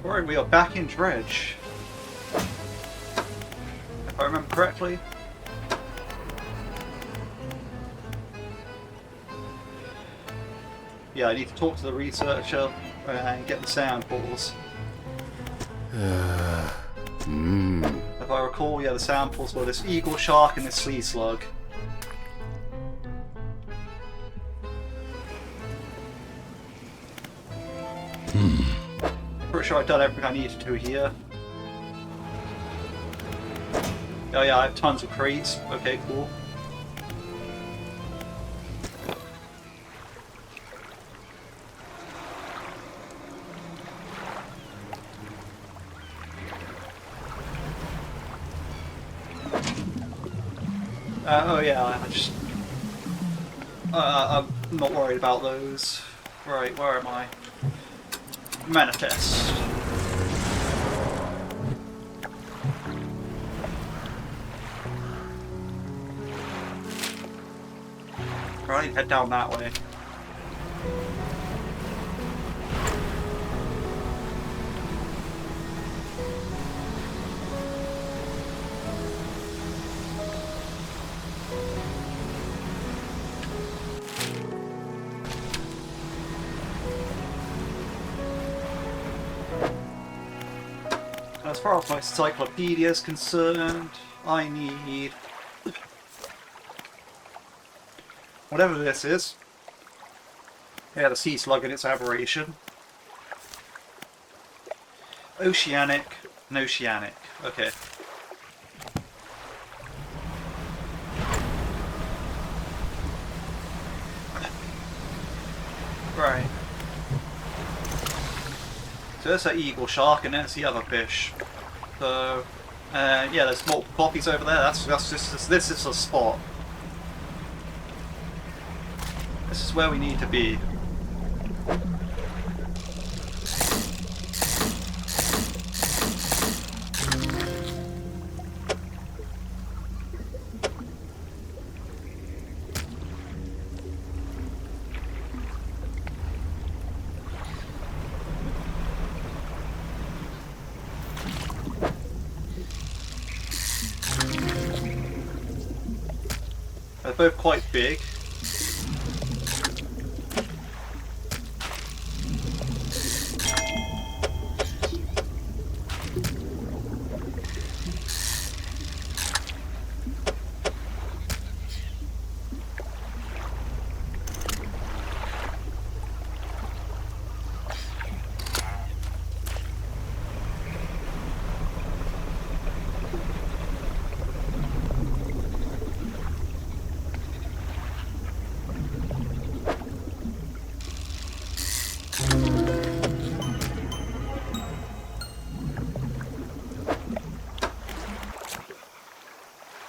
Alright, we are back in Dredge. If I remember correctly. Yeah, I need to talk to the researcher and get the samples. If I recall, yeah, the samples were this eagle shark and this sea slug. Pretty sure I've done everything I needed to here. Oh yeah, I have tons of crates. Okay, cool. Oh yeah, I'm not worried about those. Right, where am I? Manifest. Right, head down that way. As far as my encyclopedia is concerned, I need whatever this is. Yeah, the sea slug and its aberration. Oceanic and oceanic. Okay. Right. So there's that eagle shark and there's the other fish. So, yeah, there's multiple copies over there. This is a spot. This is where we need to be. They're both quite big.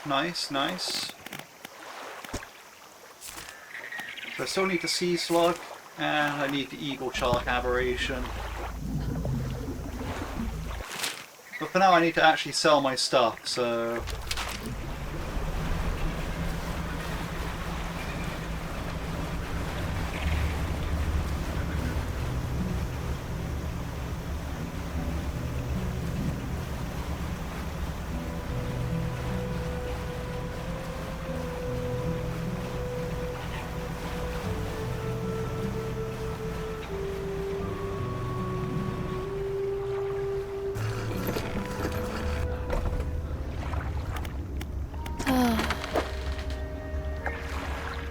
Nice, nice. So I still need the sea slug, and I need the eagle shark aberration. But for now I need to actually sell my stuff, so...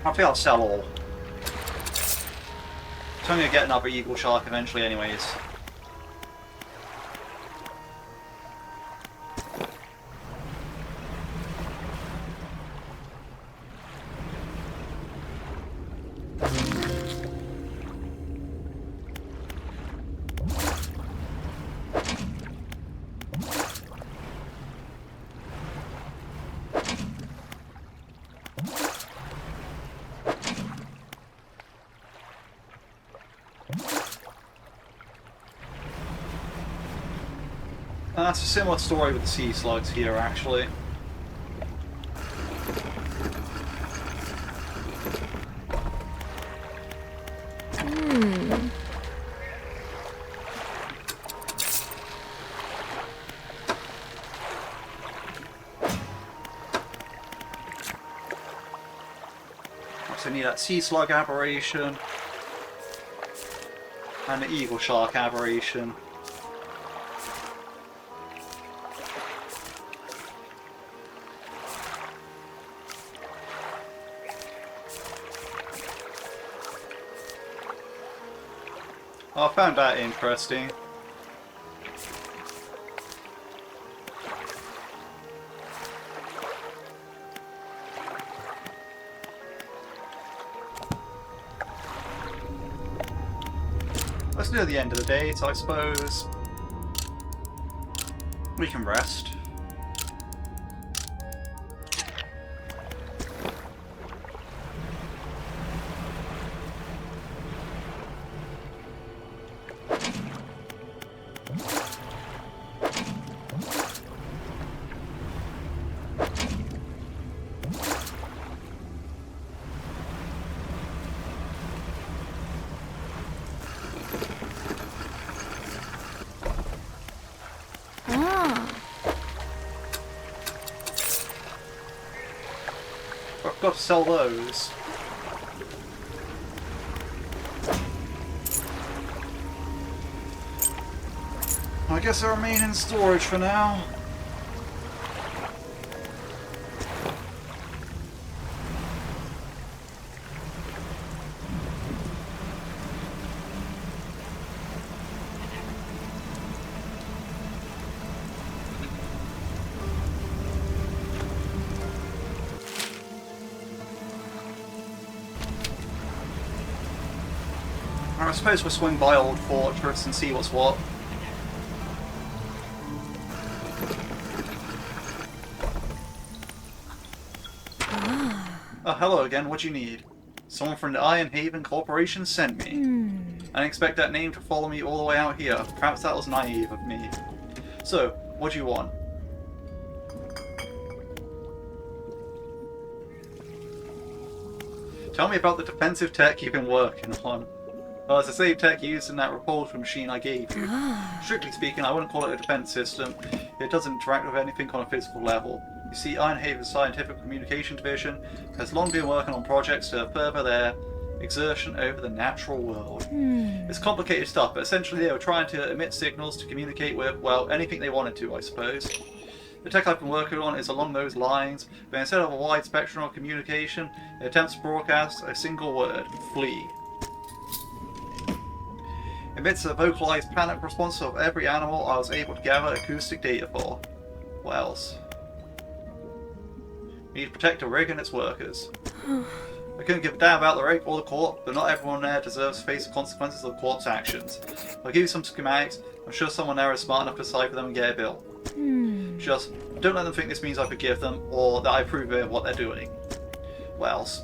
I think I'll sell all. So I'm going to get another eagle shark eventually anyways. That's a similar story with the sea slugs here, actually. So we need that sea slug aberration and the eagle shark aberration. Oh, I found that interesting. It's near the end of the day, so I suppose we can rest. I've got to sell those. I guess they remain in storage for now. I suppose we'll swing by Old Fortress and see what's what. Oh, hello again. What do you need? Someone from the Ironhaven Corporation sent me. I didn't expect that name to follow me all the way out here. Perhaps that was naive of me. So, what do you want? Tell me about the defensive tech you've been working on. Well, it's the same tech used in that repulsion machine I gave you. Strictly speaking, I wouldn't call it a defense system. It doesn't interact with anything on a physical level. You see, Ironhaven's Scientific Communication Division has long been working on projects to further their exertion over the natural world. It's complicated stuff, but essentially they were trying to emit signals to communicate with, well, anything they wanted to, I suppose. The tech I've been working on is along those lines, but instead of a wide spectrum of communication, it attempts to broadcast a single word: flee. Emits a vocalized panic response of every animal I was able to gather acoustic data for. What else? We need to protect the rig and its workers. I couldn't give a damn about the rig or the corp, but not everyone there deserves to face the consequences of the corp's actions. I'll give you some schematics. I'm sure someone there is smart enough to decipher them and get a bill. Just don't let them think this means I forgive them or that I approve of what they're doing. What else?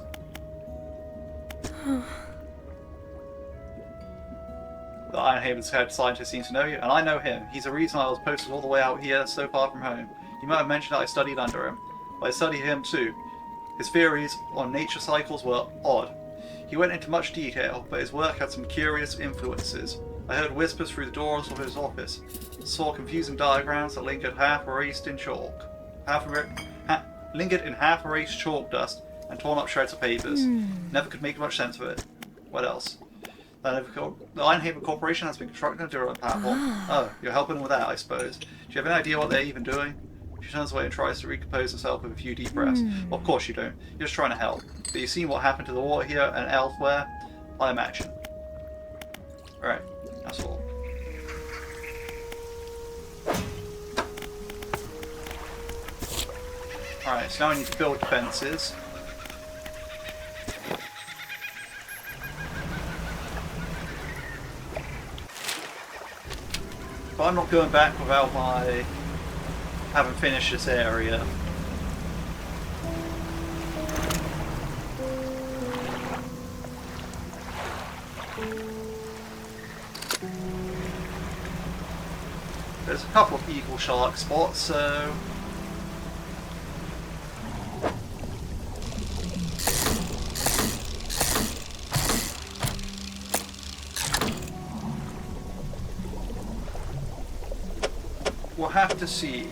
The Ironhaven's head scientist seems to know you, and I know him. He's the reason I was posted all the way out here so far from home. You might have mentioned that I studied under him, but I studied him too. His theories on nature cycles were odd. He went into much detail, but his work had some curious influences. I heard whispers through the doors of his office, saw confusing diagrams that lingered half-erased in chalk. Lingered in half-erased chalk dust and torn up shreds of papers. Never could make much sense of it. What else? The Ironhaven Corporation has been constructing a drone platform. Oh, you're helping them with that, I suppose. Do you have any idea what they're even doing? She turns away and tries to recompose herself with a few deep breaths. Well, of course you don't. You're just trying to help. But you've seen what happened to the water here and elsewhere? I imagine. Alright, that's all. Alright, so now we need to build defences. But I'm not going back without my having finished this area. There's a couple of eagle shark spots, so we'll have to see.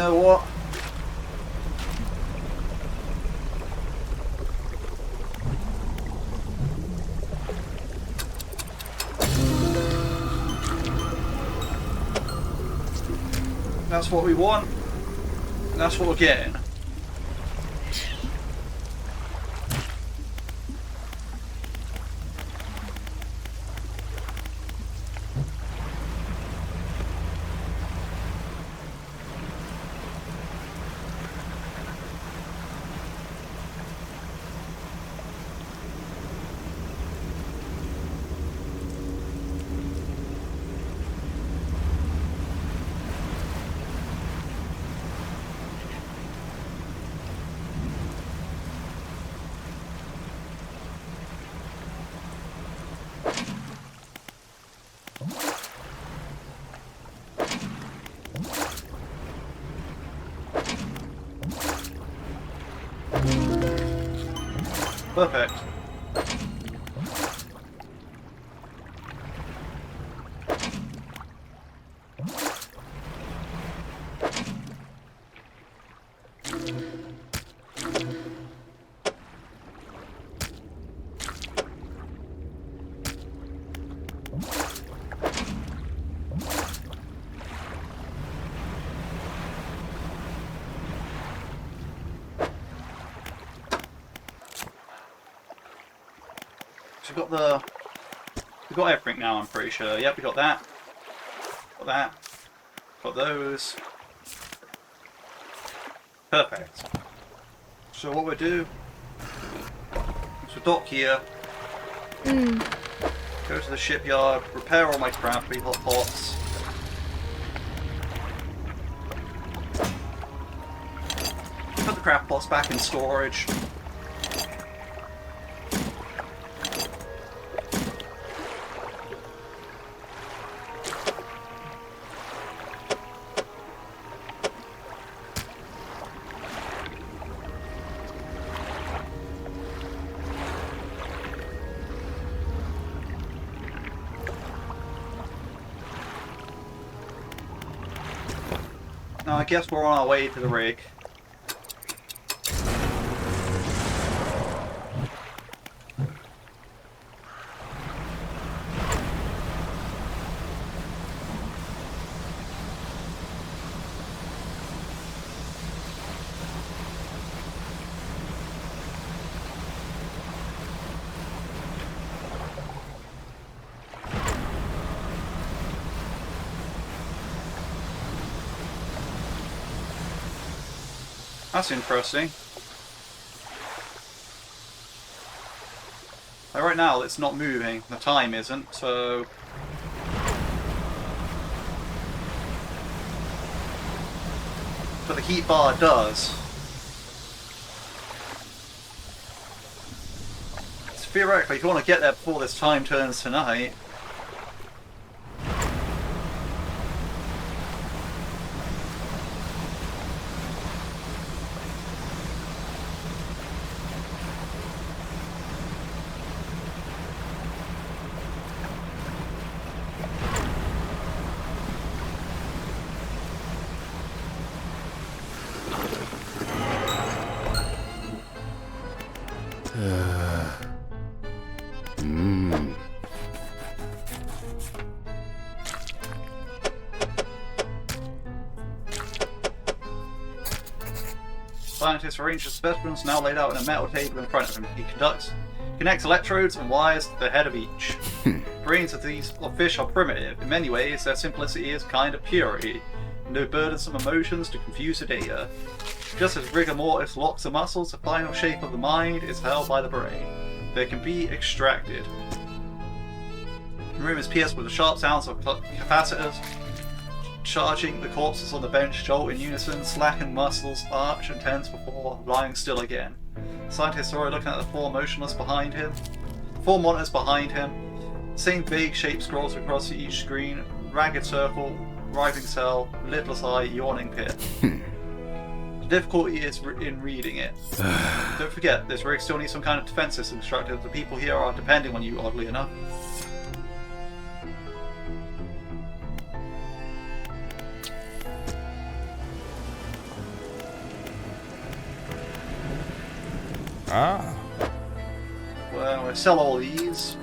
know what? That's what we want. That's what we're getting. Perfect. So we've got everything now, I'm pretty sure. Yep, we got that. Got that. Got those. Perfect. So what we'll do is we'll dock here. Go to the shipyard, repair all my crap, refill pots. Put the craft pots back in storage. Now I guess we're on our way to the rig. That's interesting. Like right now it's not moving, the time isn't, so... But the heat bar does. So theoretically, if you want to get there before this time turns to night... Scientists arrange the specimens now laid out in a metal table in front of him. He connects electrodes and wires to the head of each. Brains of these fish are primitive. In many ways, their simplicity is kind of purity. No burdensome emotions to confuse the data. Just as rigor mortis locks the muscles, the final shape of the mind is held by the brain. They can be extracted. The room is pierced with the sharp sounds of capacitors. Charging, the corpses on the bench jolt in unison, slackened muscles arch and tense before lying still again. Scientists are looking at the four motionless behind him. Four monitors behind him. Same vague shape scrolls across each screen. Ragged circle, writhing cell, lidless eye, yawning pit. The difficulty is in reading it. Don't forget, this rig still needs some kind of defense system constructed. The people here are depending on you, oddly enough. Ah. Well, I'm going to sell all these.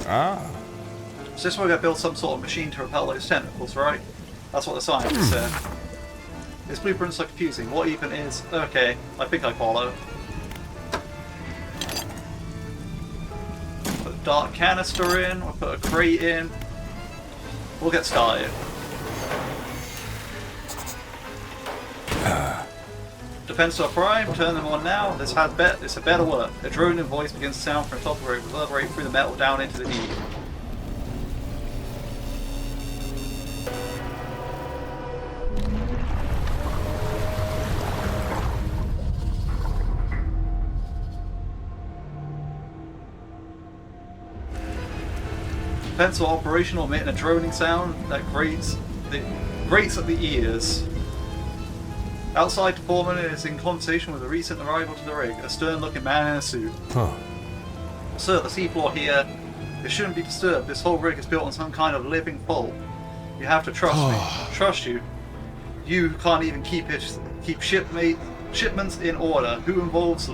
Ah. So this way we're going to build some sort of machine to repel those tentacles, right? That's what the scientist said. This blueprint's so confusing. What even is... Okay, I think I follow. Put a dark canister in, we'll put a crate in. We'll get started. Defensor Prime, turn them on now. This had it's a better work. A droning voice begins to sound from the top of the room, reverberate through the metal down into the deep. Defensor operational, emitting a droning sound that grates at the ears. Outside, the foreman is in conversation with a recent arrival to the rig, a stern-looking man in a suit. Huh. Sir, the seafloor here, it shouldn't be disturbed. This whole rig is built on some kind of living fault. You have to trust me. Trust you. You can't even keep shipments in order. Who involved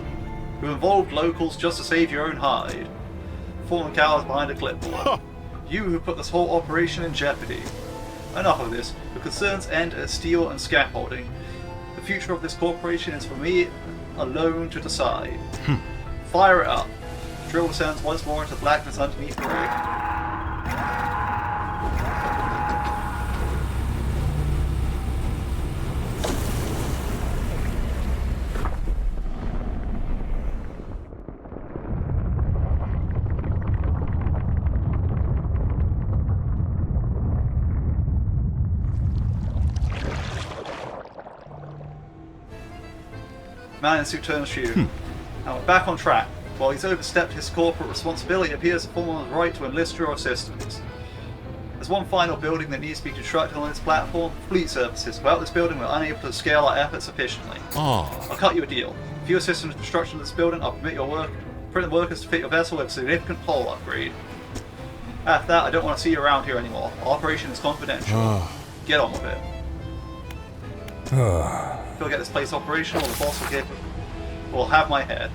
locals just to save your own hide? Foreman cowers behind a clipboard. You who put this whole operation in jeopardy. Enough of this. The concerns end at steel and scaffolding. The future of this corporation is for me alone to decide. Fire it up. Drill descends once more into blackness underneath the rig. Man in suit turns to you. Now we're back on track. While he's overstepped his corporate responsibility, it appears the foreman was right to enlist your assistance. There's one final building that needs to be constructed on this platform: fleet services. Without this building, we're unable to scale our efforts efficiently. I'll cut you a deal. If you assist in the construction of this building, I'll permit the workers to fit your vessel with a significant hull upgrade. After that, I don't want to see you around here anymore. Our operation is confidential. Get on with it. If you'll get this place operational, the boss will have my head.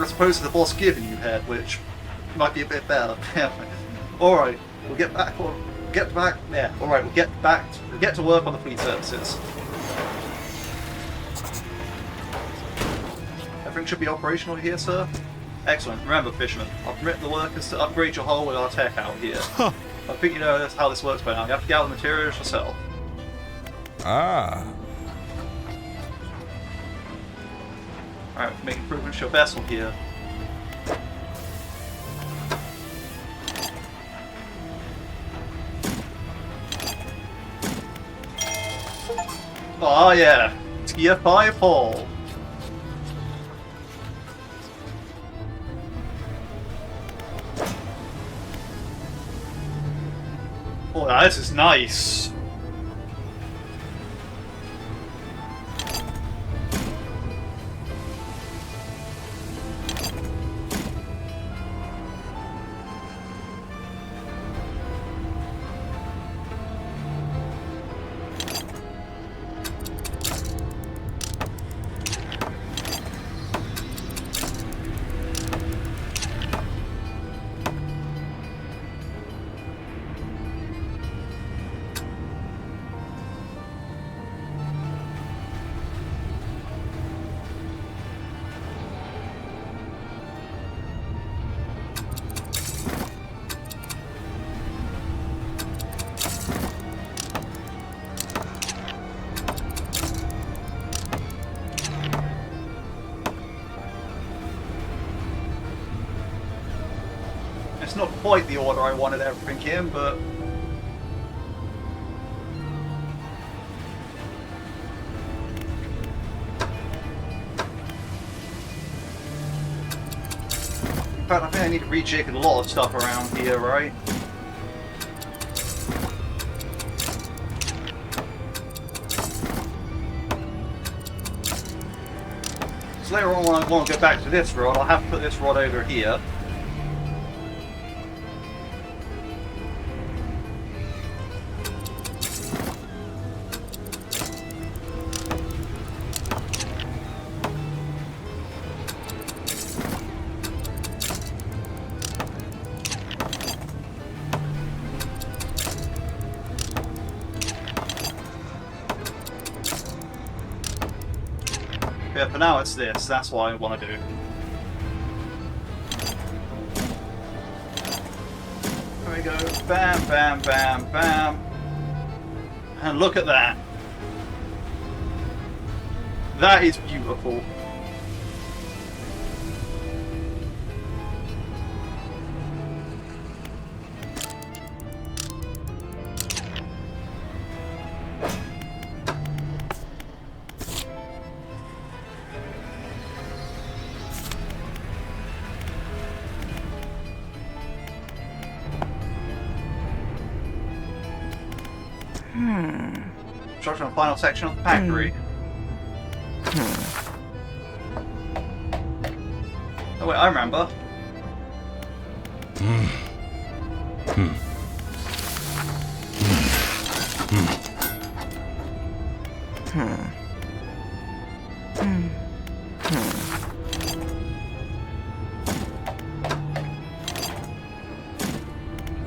As opposed to the boss giving you head, which might be a bit better. Alright, we'll get to work on the fleet services. Everything should be operational here, sir? Excellent. Remember, fisherman, I'll permit the workers to upgrade your hull with our tech out here. I think you know how this works by now. You have to gather the materials yourself. Ah. Alright, make improvements to your vessel here. Oh yeah, Tier 5 hull. Oh, this is nice. It's not quite the order I wanted everything in, but... In fact, I think I need to rejig a lot of stuff around here, right? So later on when I want to go back to this rod, I'll have to put this rod over here. now it's this. That's what I want to do. There we go. Bam, bam, bam, bam. And look at that. That is beautiful. Construction of the final section of the factory. Oh wait, I remember.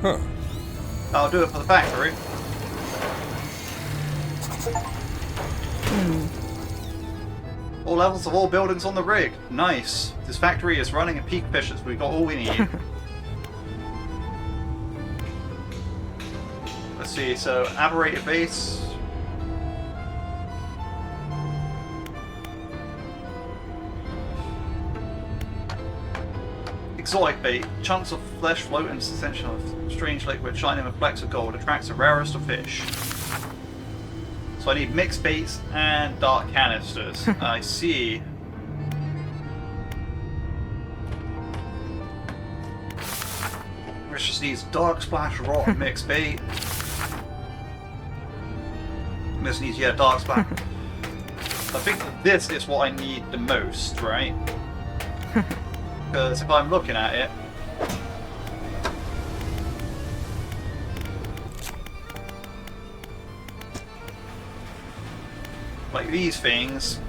Huh. I'll do it for the factory. All levels of all buildings on the rig. Nice. This factory is running at peak efficiency. We've got all we need. Let's see, so aberrated base. Exotic bait. Chunks of flesh float in suspension of strange liquid shining with flecks of gold. Attracts the rarest of fish. So I need mixed baits and dark canisters. I see. Which just needs dark splash raw mixed bait. This needs, yeah, dark splash. I think that this is what I need the most, right? Because if I'm looking at it, like these things,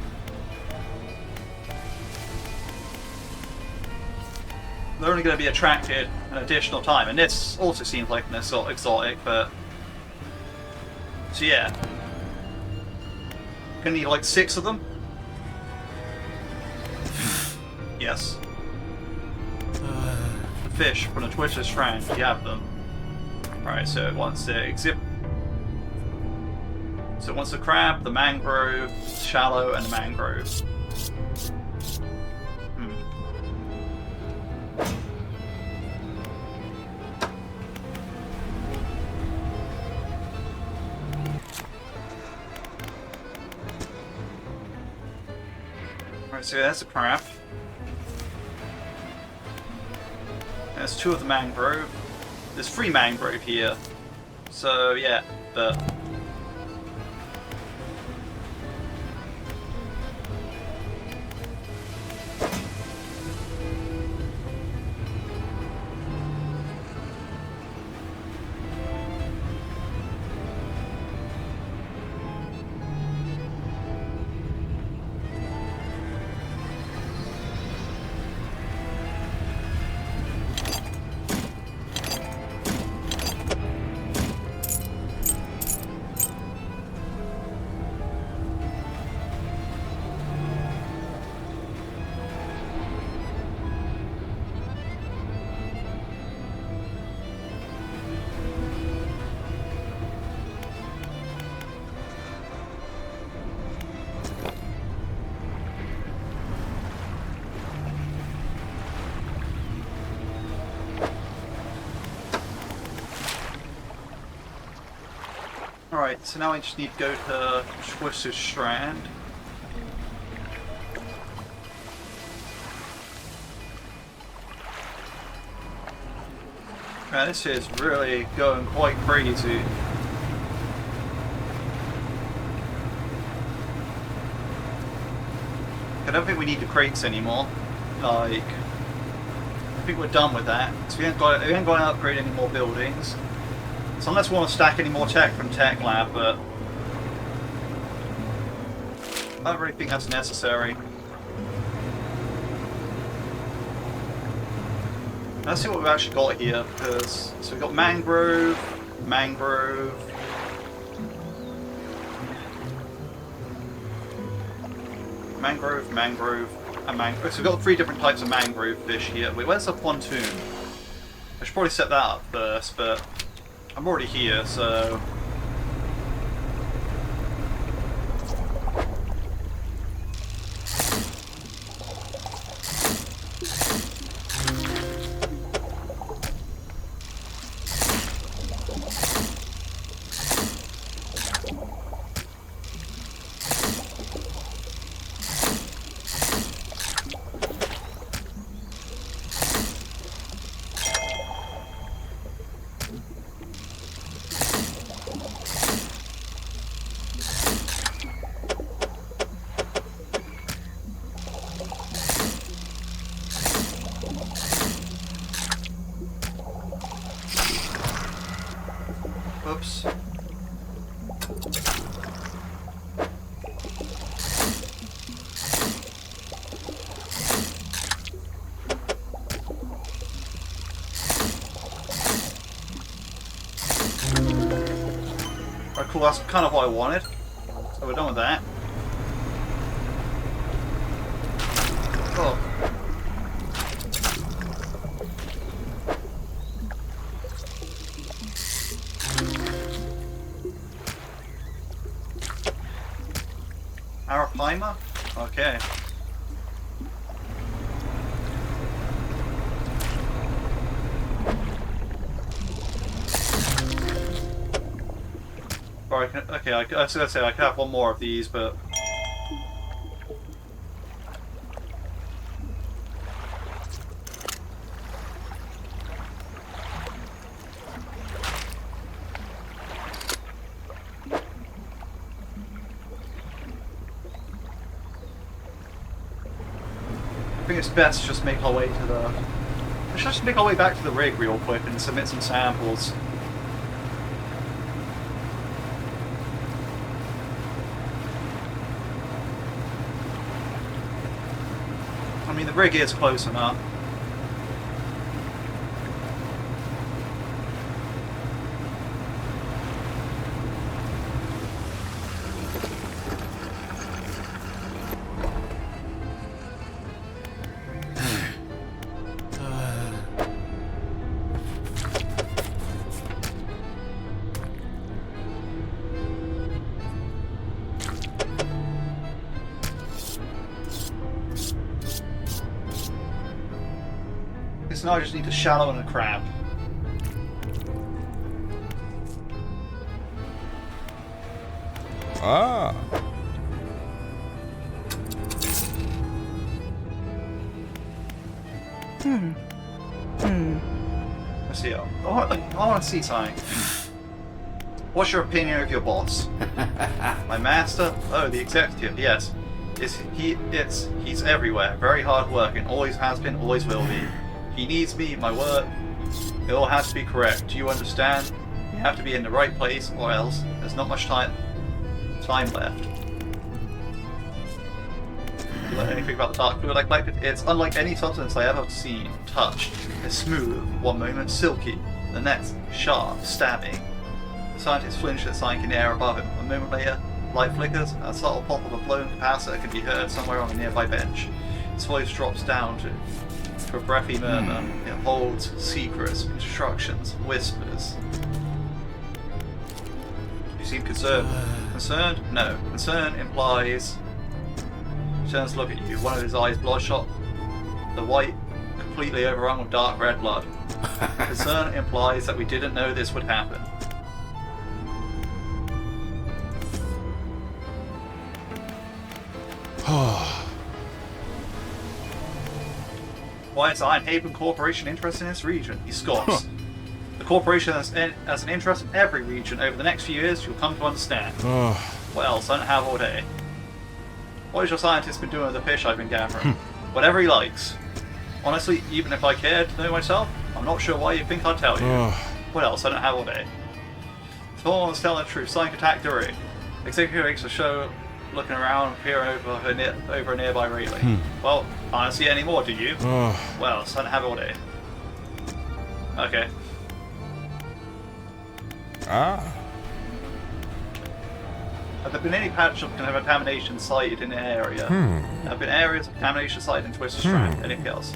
they're only going to be attracted an additional time, and this also seems like an exotic, but so yeah, gonna need like 6 of them. Yes. Fish from the twisted strand. You have them. Right, so it wants the exhibit. So it wants the crab, the mangrove, shallow, and the mangrove. Alright, so that's the crab. There's 2 of the mangrove. There's 3 mangrove here. So yeah, but alright, so now I just need to go to Twisted Strand. Man, this is really going quite crazy. I don't think we need the crates anymore. Like, I think we're done with that. So we ain't got to upgrade any more buildings. So unless we want to stack any more tech from Tech Lab, but I don't really think that's necessary. Let's see what we've actually got here, because so we've got mangrove, mangrove, mangrove, and mangrove. So we've got 3 different types of mangrove fish here. Wait, where's the pontoon? I should probably set that up first, but I'm already here, so... Oops. Alright, cool, that's kind of what I wanted. So we're done with that. Oh. Arapaima? Okay. Or okay, I was gonna say I could have one more of these, but... I think it's best to just make our way to the... Let's just make our way back to the rig real quick and submit some samples. I mean, the rig is close enough. So now I just need to shallow in a crab. Ah. Let's see. I want to see something. What's your opinion of your boss? My master? Oh, the executive. Yes. He's everywhere. Very hard working. Always has been. Always will be. He needs me, my work. It all has to be correct. Do you understand? You have to be in the right place, or else there's not much time left. You learn anything about the dark fluid I collected? It's unlike any substance I ever seen, touched. It's smooth, one moment silky, the next sharp, stabbing. The scientist flinched at sight in the air above him. A moment later, light flickers, and a subtle pop of a blown capacitor can be heard somewhere on a nearby bench. His voice drops down to a breathy murmur. It holds secrets, instructions, whispers. You seem concerned. Concerned? No. Concern implies... He turns to look at you, one of his eyes bloodshot, the white completely overrun with dark red blood. Concern implies that we didn't know this would happen. Why is Ironhaven Corporation interested in this region? He scoffs. The corporation has an interest in every region. Over the next few years, you'll come to understand. What else? I don't have all day. What has your scientist been doing with the fish I've been gathering? Whatever he likes. Honestly, even if I cared to know myself, I'm not sure why you think I'd tell you. What else? I don't have all day. If no one's telling the truth, Sonic attacked the rig. Executive makes a show looking around, peering over a nearby railing. Well, I don't see any more, do you? Well, so I don't have all day. Okay. Have there been any patch of contamination sighted in the area? There have been areas of contamination sighted in Twisted Strand. Anything else?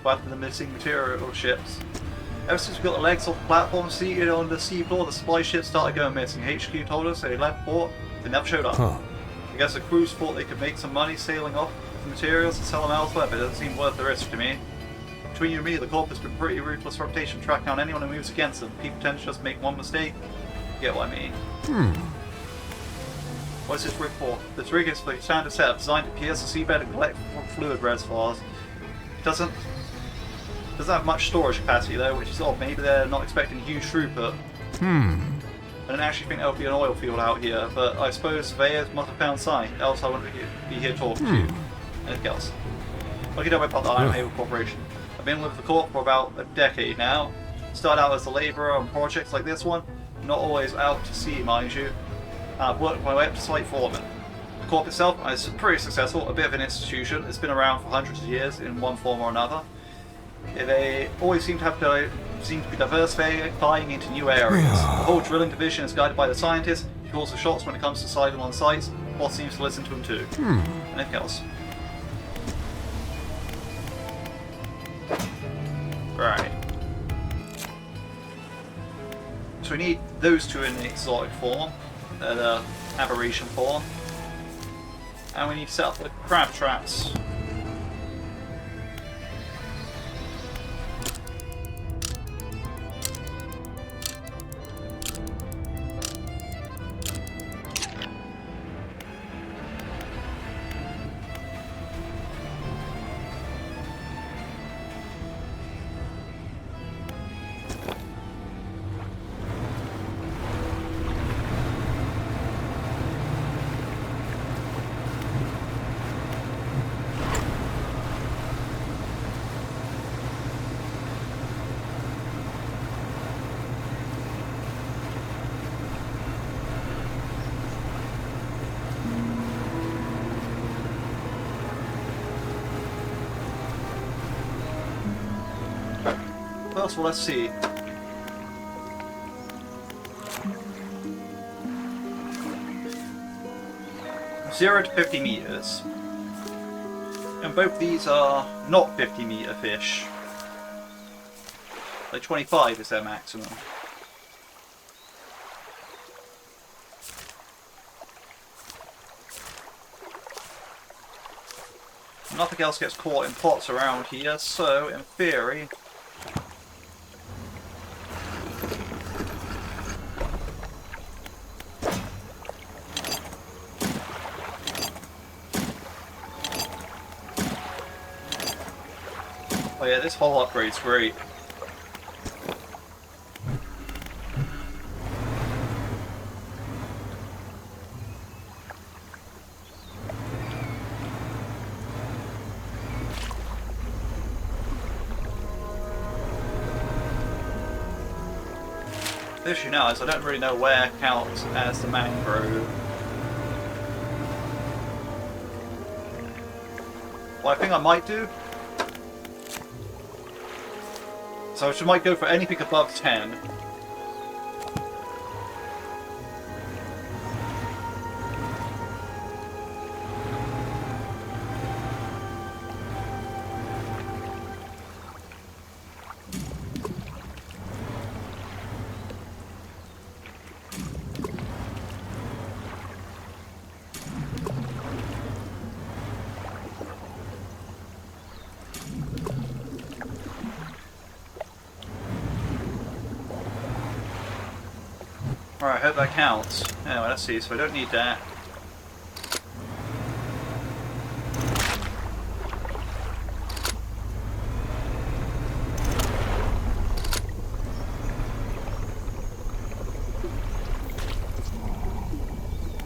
Apart from the missing material ships. Ever since we got the legs off the platform seated on the seafloor, the supply ships started going missing. HQ told us they left port, they never showed up. I guess the crews thought they could make some money sailing off the materials and sell them elsewhere, but it doesn't seem worth the risk to me. Between you and me, the Corp has been pretty ruthless reputation tracking down anyone who moves against them. People tend to just make one mistake. You get what I mean? What is this rig for? This rig is for a standard setup designed to pierce the seabed and collect fluid reservoirs. It doesn't have much storage capacity though, which is odd. Maybe they're not expecting huge throughput. I don't actually think there will be an oil field out here, but I suppose surveyors must have found sign, else I wouldn't be here talking to you. Anything else? What do you know about the Ironhaven Corporation? I've been with the Corp for about a decade now. Started out as a labourer on projects like this one, not always out to sea, mind you. And I've worked my way up to site foreman. The Corp itself is pretty successful, a bit of an institution. It's been around for hundreds of years in one form or another. They always seem to be diversifying into new areas. The whole drilling division is guided by the scientist. He calls the shots when it comes to siting on sites. Boss seems to listen to him too. Anything else? Right. So we need those two in the exotic form, the aberration form, and we need to set up the crab traps. First of all, let's see. Zero to 50 meters. And both these are not 50-meter fish. Like 25 is their maximum. Nothing else gets caught in pots around here, so in theory... Oh yeah, this whole upgrade's great. The issue now is I don't really know where counts as the mangrove. What I think I might do, so I might go for anything above 10. Alright, I hope that counts. Anyway, let's see, so I don't need that.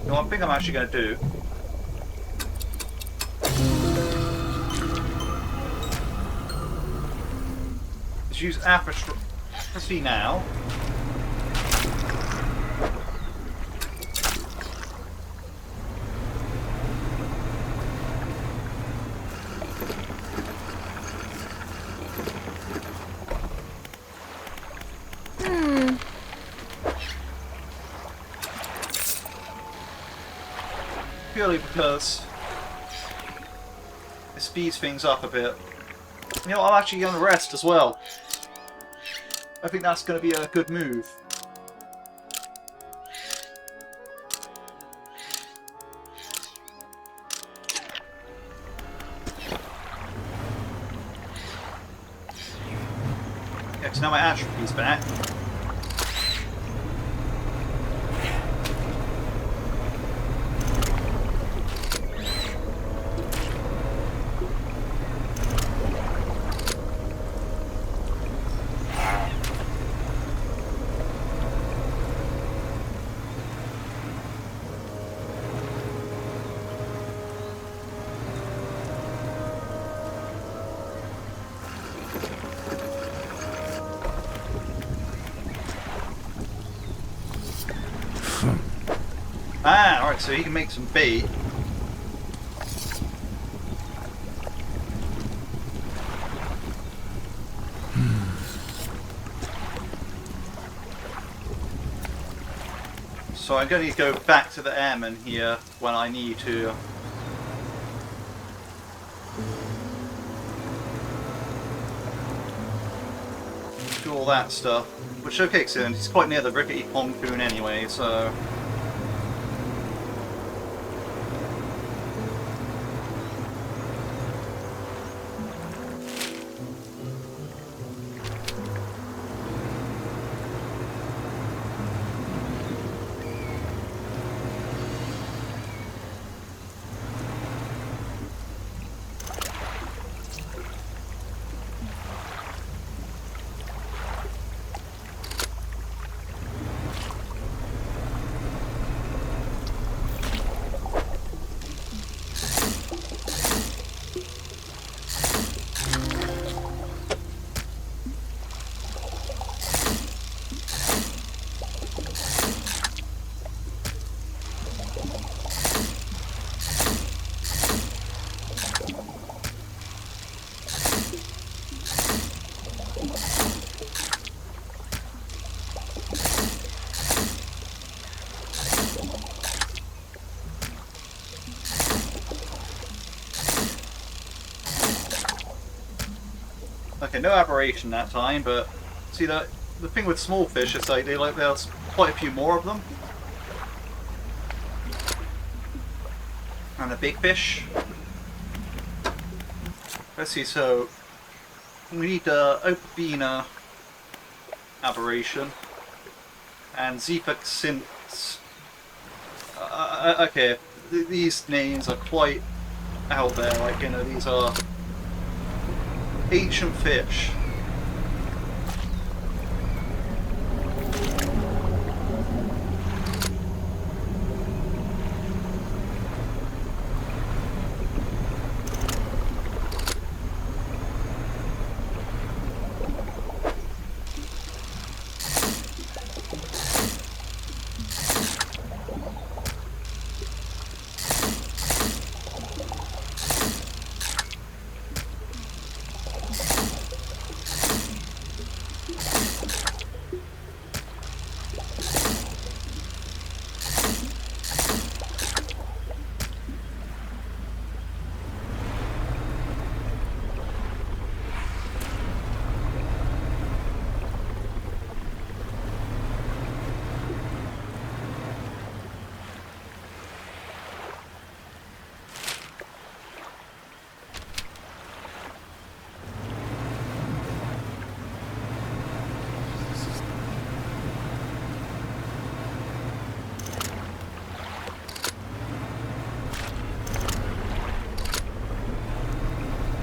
You know what I think I'm actually going to do? Is use apathy now. purely because it speeds things up a bit. You know, I'm actually going to rest as well. I think that's going to be a good move. Yeah, because now my atrophy's back. Ah, alright, so he can make some bait. So I'm going to go back to the airman here when I need to. Do all that stuff. Which, okay, excellent. He's quite near the rickety pontoon anyway, so... Okay, no aberration that time, but see the thing with small fish is like there's quite a few more of them. And the big fish. Let's see, so we need Opabina aberration and Zeepak Synths. Okay, these names are quite out there, like, you know, these are ancient fish.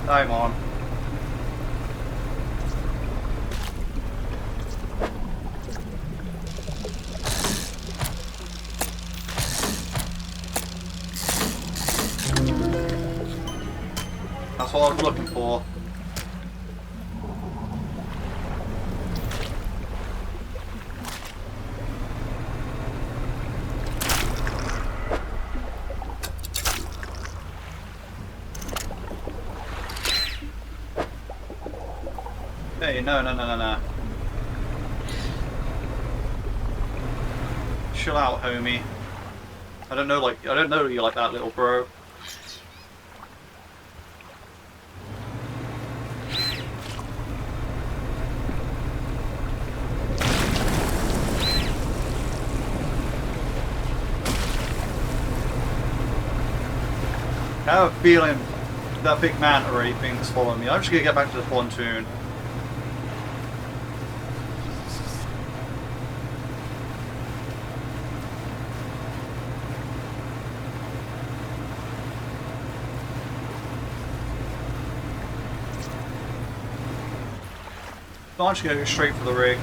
I'm on. That's what I was looking for. Hey, no. Chill out, homie. I don't know you like that, little bro. I have a feeling that big manta ray thing's following me. I'm just gonna get back to the pontoon. I'm just gonna go straight for the rig.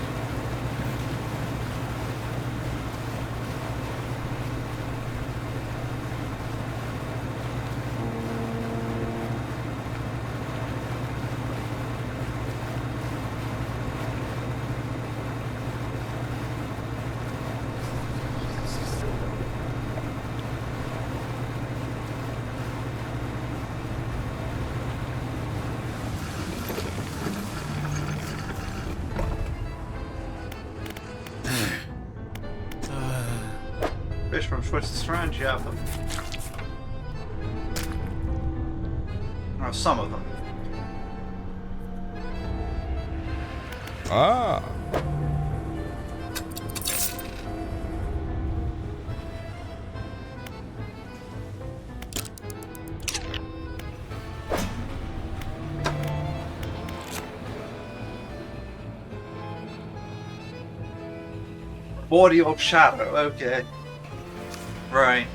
Fish from Twisted Strand, you have them. Or some of them. Ah. Body of Shadow, okay. Right.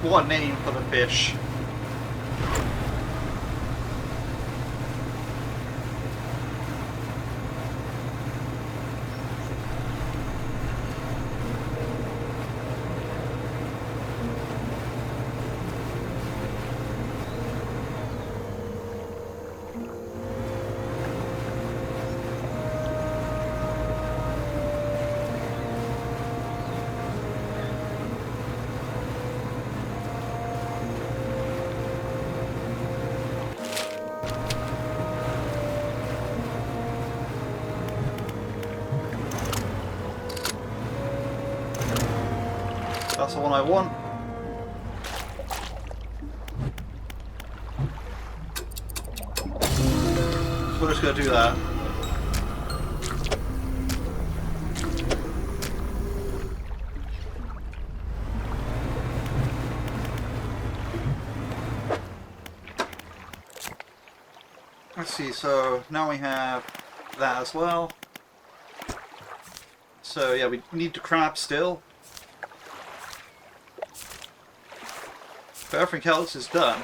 What name for the fish? That's the one I want. So we're just going to do that. Let's see, so now we have that as well. So yeah, we need the crab still. But everything else is done.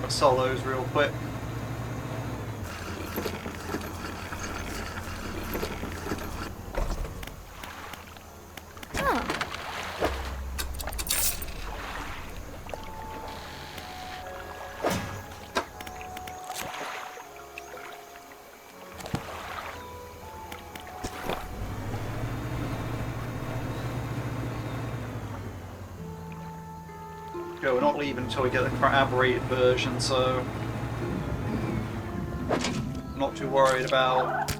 Solos real quick. Yeah, we're not leaving until we get the crab-rated version, so I'm not too worried about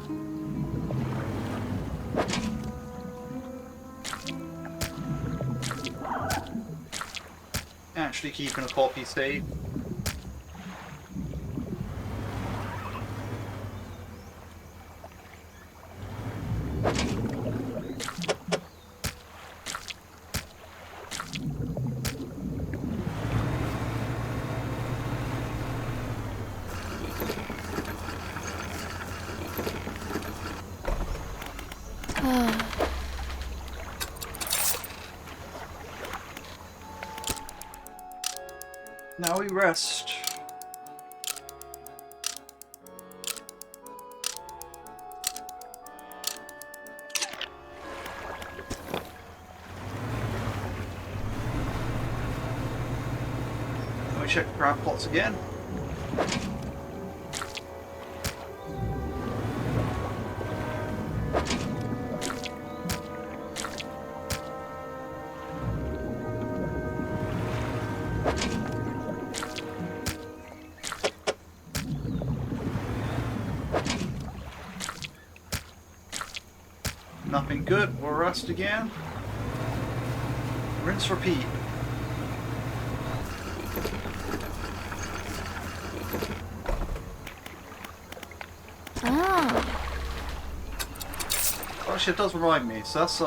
actually keeping a copy safe. Now we rest. Let me check the crab pots again. Nothing good. We'll rest again. Rinse, repeat. Ah. Actually, it does remind me. So that's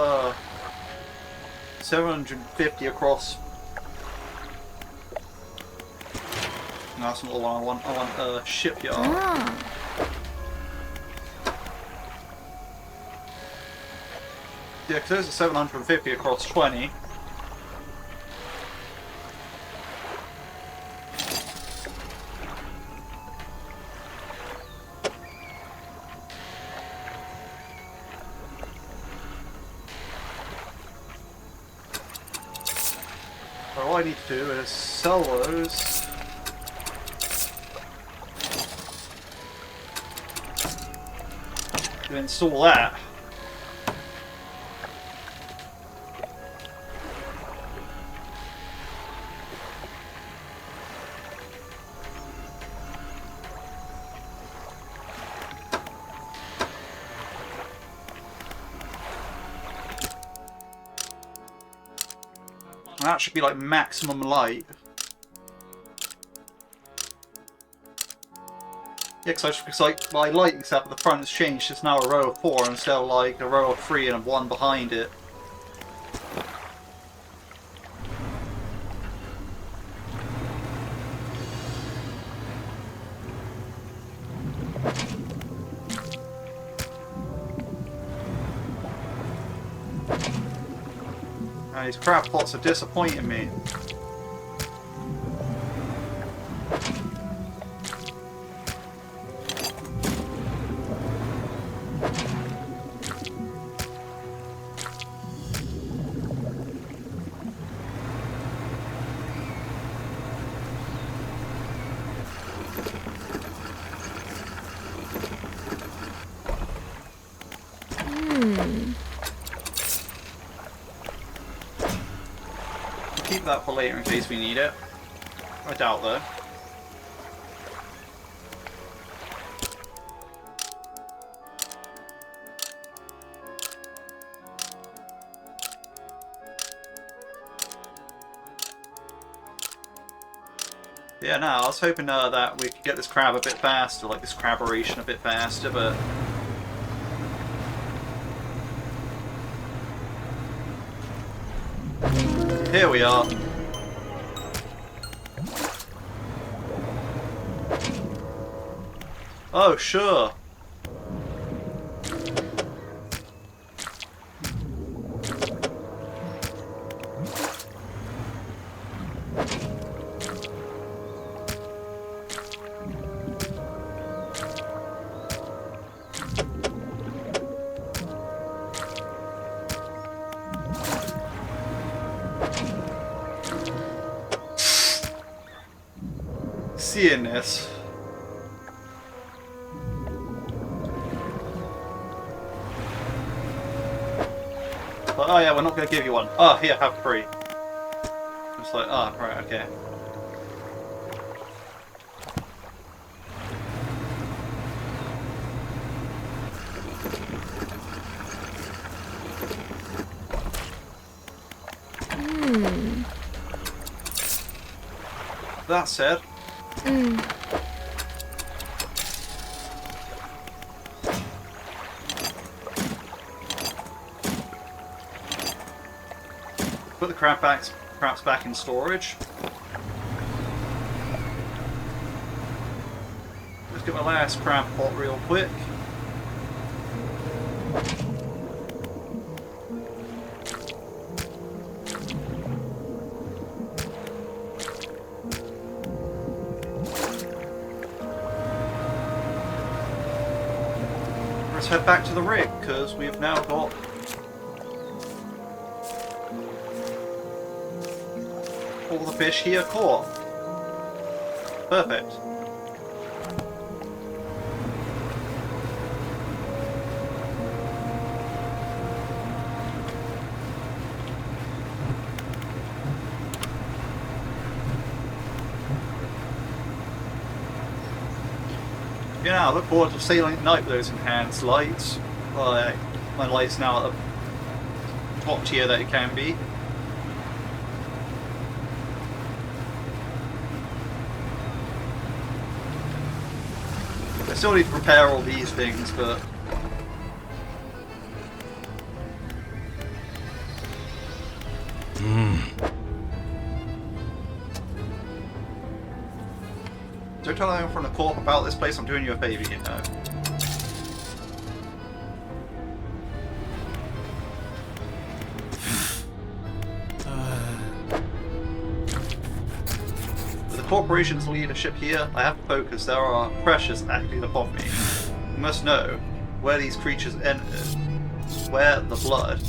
750 across. No, that's not the one I want. I want shipyard. Ah. Yeah, because there's a 750 across 20. So all I need to do is sell those. And install that. And that should be like maximum light. Yeah, because like my lighting setup at the front has changed. It's now a row of 4 instead of like a row of 3 and 1 behind it. And these crab pots are disappointing me. Keep that for later in case we need it. I doubt though. Yeah, no, I was hoping that we could get this crab a bit faster, like this craberation a bit faster, but... Here we are. Oh, sure. Seeing this. But, oh yeah, we're not going to give you one. Oh, here, have 3. It's like, oh, right, okay. That said, put the crabs back in storage. Let's get my last crab pot real quick. let's head back to the rig, because we've now got all the fish here caught. Perfect. Yeah, I look forward to sailing at night with those enhanced lights. My light's now at the top tier that it can be. I still need to prepare all these things, but don't tell anyone from the corp about this place. I'm doing you a favour, you know. With the corporation's leadership here, I have to focus. There are pressures acting upon me. You must know where these creatures entered, where the blood.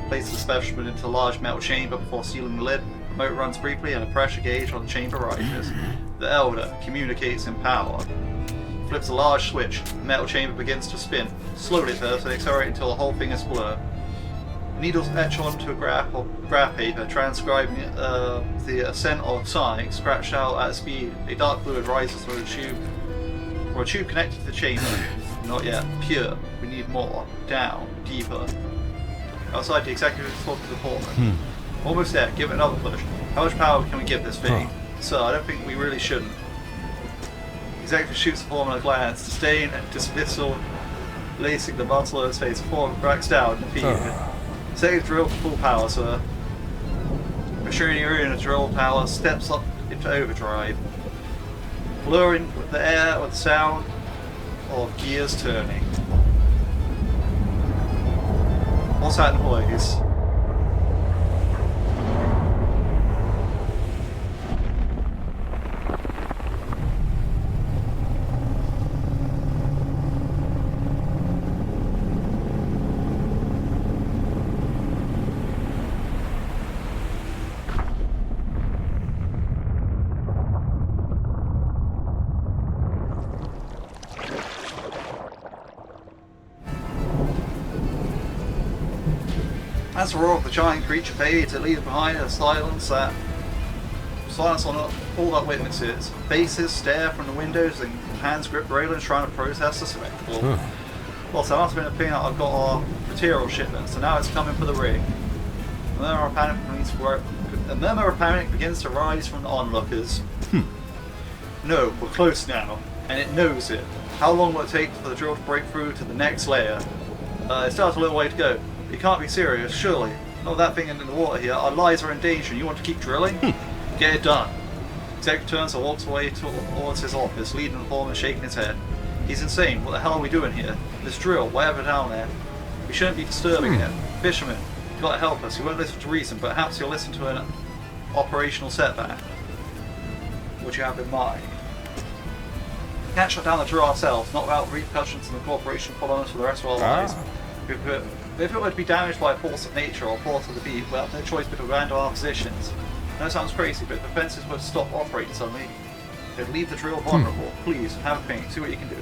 Place the specimen into a large metal chamber before sealing the lid. The remote runs briefly and a pressure gauge on the chamber rises. The Elder communicates in power. Flips a large switch. The metal chamber begins to spin. Slowly at first, and accelerate until the whole thing is blurred. Needles etch onto a graph paper, transcribing the ascent of sonic, scratched out at speed. A dark fluid rises through a tube connected to the chamber. Not yet. Pure. We need more. Down. Deeper. Outside, the executive is talking to the foreman. Almost there. Give it another push. How much power can we give this thing? So I don't think we really shouldn't. The executive shoots the foreman a glance. Disdain and dismissal lacing the muscle of his face. The foreman cracks down and defeated. Save drill to full power, sir. Machinery in a drill tower steps up into overdrive, blurring with the air with the sound of gears turning. What's that noise? As the roar of the giant creature fades, it leaves behind a silence on all that witnesses. Faces stare from the windows and hands grip railings trying to process the spectacle. Well, so must have been a thing that I've got our material shipment, so now it's coming for the rig. A murmur of panic begins to rise from the onlookers. No, we're close now, and it knows it. How long will it take for the drill to break through to the next layer? It still has a little way to go. You can't be serious, surely. Not that thing in the water here. Our lives are in danger and you want to keep drilling? Get it done. Executive turns and walks away towards his office, leading the foreman shaking his head. He's insane. What the hell are we doing here? This drill, whatever down there. We shouldn't be disturbing it. Fisherman, you've got to help us. You won't listen to reason, but perhaps you'll listen to an operational setback. What do you have in mind? We can't shut down the drill ourselves, not without repercussions in the corporation following us for the rest of our lives. If it were to be damaged by a force of nature or a force of the beat, we'll have no choice but to abandon our positions. I know it sounds crazy, but if the fences were to stop operating suddenly, they'd leave the drill vulnerable. Please, have a think, see what you can do.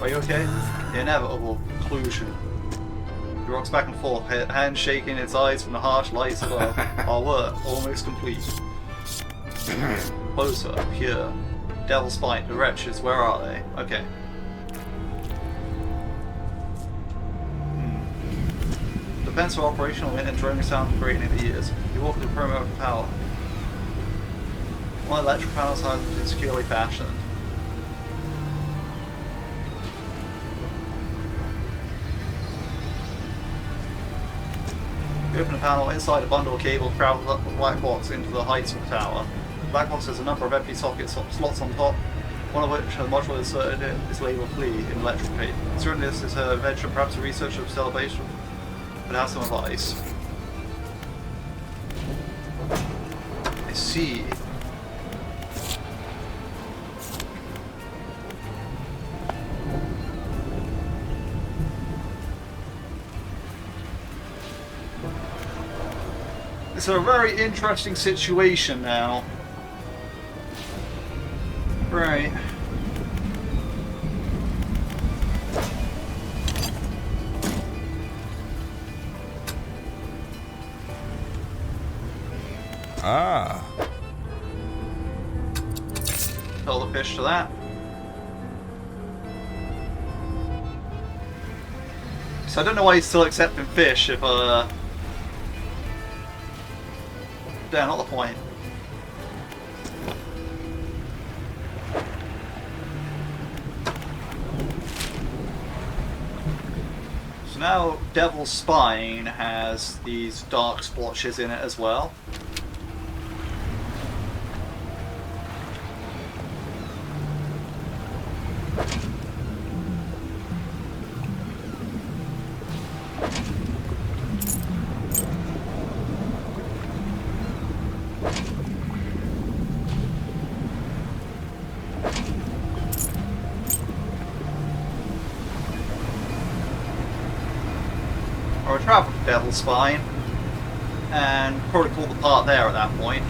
Are you okay? The inevitable conclusion. He rocks back and forth, hands shaking, its eyes from the harsh lights above. Our work, almost complete. Closer, pure. Devil's Bite, the wretches, where are they? Okay. The vents are operational and droning sound for great in the years. You walk to the perimeter of the tower. One electric panels has been securely fashioned. You open a panel. Inside, a bundle of cables travels up the black box into the heights of the tower. The black box has a number of empty slots on top. one of which the module is labeled Flea in electric tape. Considering this is her venture, perhaps a researcher of salvation, but have some advice. I see. It's a very interesting situation now. Right. Ah. Tell the fish to that. So I don't know why he's still accepting fish if yeah, not the point. So now Devil's Spine has these dark splotches in it as well. Or travel to Devil's Spine, and probably pull the part there at that point.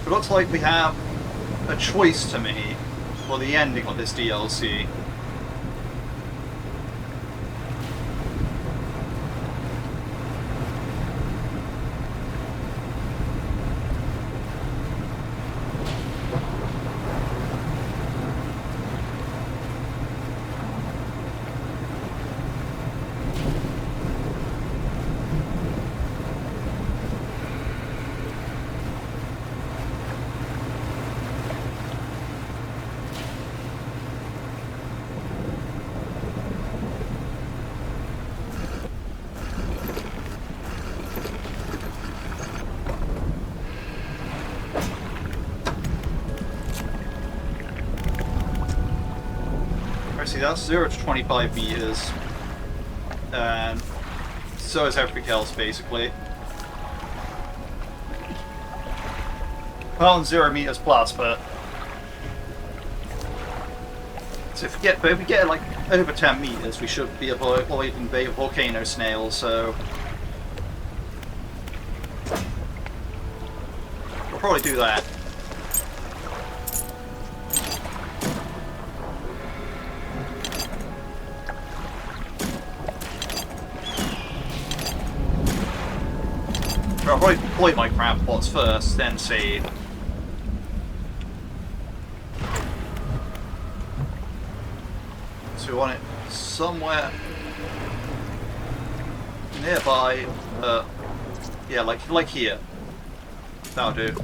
It looks like we have a choice to make for the ending of this DLC. See, that's 0 to 25 meters, and so is everything else basically. Well, 0 meters plus, but so if we get like over 10 meters, we should be avoiding volcano snails. So we'll probably do that. I'll probably deploy my crab pots first, then save. So we want it somewhere nearby, yeah, like here. That'll do.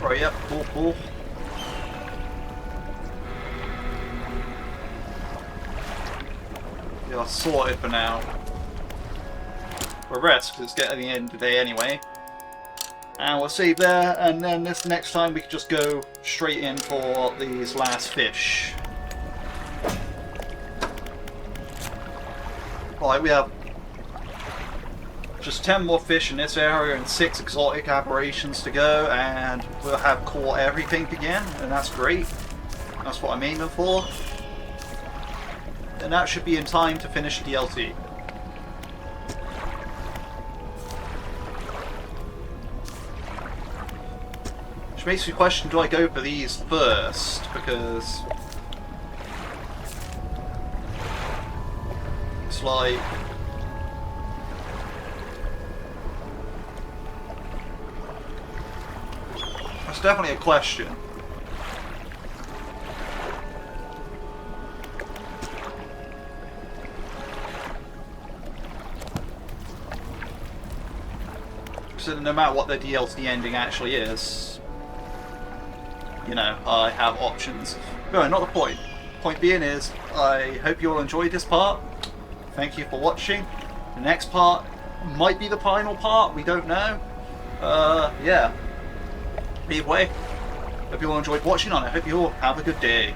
Right, yep, cool. Yeah, sorted for now. We'll rest, because it's getting the end of the day anyway. And we'll save there, and then this next time we can just go straight in for these last fish. Right, we have just 10 more fish in this area and 6 exotic aberrations to go, and we'll have caught everything again, and that's great. That's what I'm aiming for. And that should be in time to finish the DLC. Which makes me question, do I go for these first? Because it's like that's definitely a question. So no matter what the DLC ending actually is, you know, I have options. No, not the point. Point being is, I hope you all enjoyed this part. Thank you for watching. The next part might be the final part, we don't know. Yeah. Either way, hope you all enjoyed watching, and I hope you all have a good day.